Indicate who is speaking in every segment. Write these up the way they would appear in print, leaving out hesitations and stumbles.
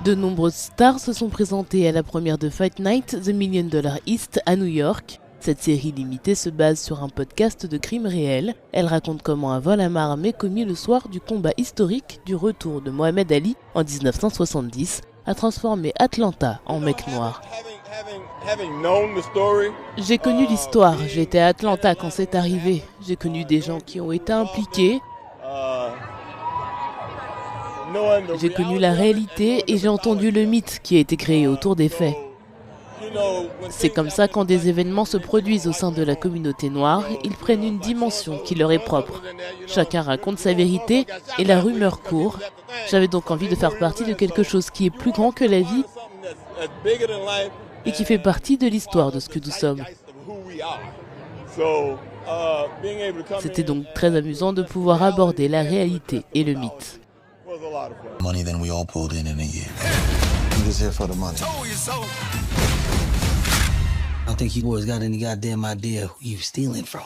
Speaker 1: De nombreuses stars se sont présentées à la première de Fight Night, The $1 Million East à New York. Cette série limitée se base sur un podcast de crimes réels. Elle raconte comment un vol à main armée commis le soir du combat historique du retour de Mohamed Ali en 1970 a transformé Atlanta en Mecque noire. J'ai connu l'histoire, j'étais à Atlanta quand c'est arrivé. J'ai connu des gens qui ont été impliqués. J'ai connu la réalité et j'ai entendu le mythe qui a été créé autour des faits. C'est comme ça quand des événements se produisent au sein de la communauté noire, ils prennent une dimension qui leur est propre. Chacun raconte sa vérité et la rumeur court. J'avais donc envie de faire partie de quelque chose qui est plus grand que la vie et qui fait partie de l'histoire de ce que nous sommes. C'était donc très amusant de pouvoir aborder la réalité et le mythe.
Speaker 2: Money than we all pulled in a year. I'm just here for the money. I don't think you boys got any goddamn idea who you stealing from.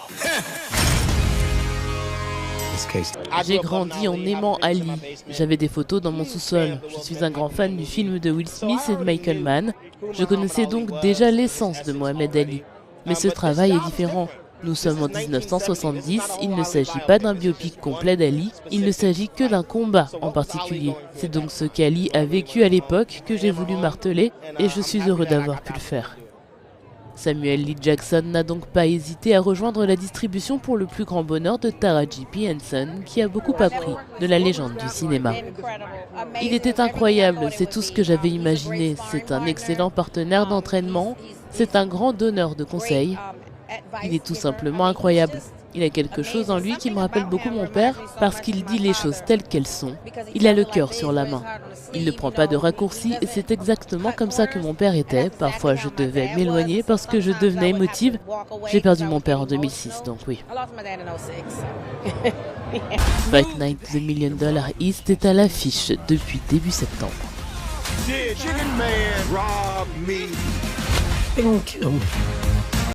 Speaker 1: J'ai grandi en aimant Ali. J'avais des photos dans mon sous-sol. Je suis un grand fan du film de Will Smith et de Michael Mann. Je connaissais donc déjà l'essence de Mohamed Ali. Mais ce travail est différent. Nous sommes en 1970, il ne s'agit pas d'un biopic complet d'Ali, il ne s'agit que d'un combat en particulier. C'est donc ce qu'Ali a vécu à l'époque que j'ai voulu marteler et je suis heureux d'avoir pu le faire. Samuel L. Jackson n'a donc pas hésité à rejoindre la distribution pour le plus grand bonheur de Taraji P. Henson, qui a beaucoup appris de la légende du cinéma. Il était incroyable, c'est tout ce que j'avais imaginé. C'est un excellent partenaire d'entraînement, c'est un grand donneur de conseils. Il est tout simplement incroyable. Il a quelque chose en lui qui me rappelle beaucoup mon père parce qu'il dit les choses telles qu'elles sont. Il a le cœur sur la main. Il ne prend pas de raccourcis et c'est exactement comme ça que mon père était. Parfois je devais m'éloigner parce que je devenais émotive. J'ai perdu mon père en 2006, donc oui. Fight Night The $1 Million East est à l'affiche depuis début septembre.
Speaker 2: They gonna kill me.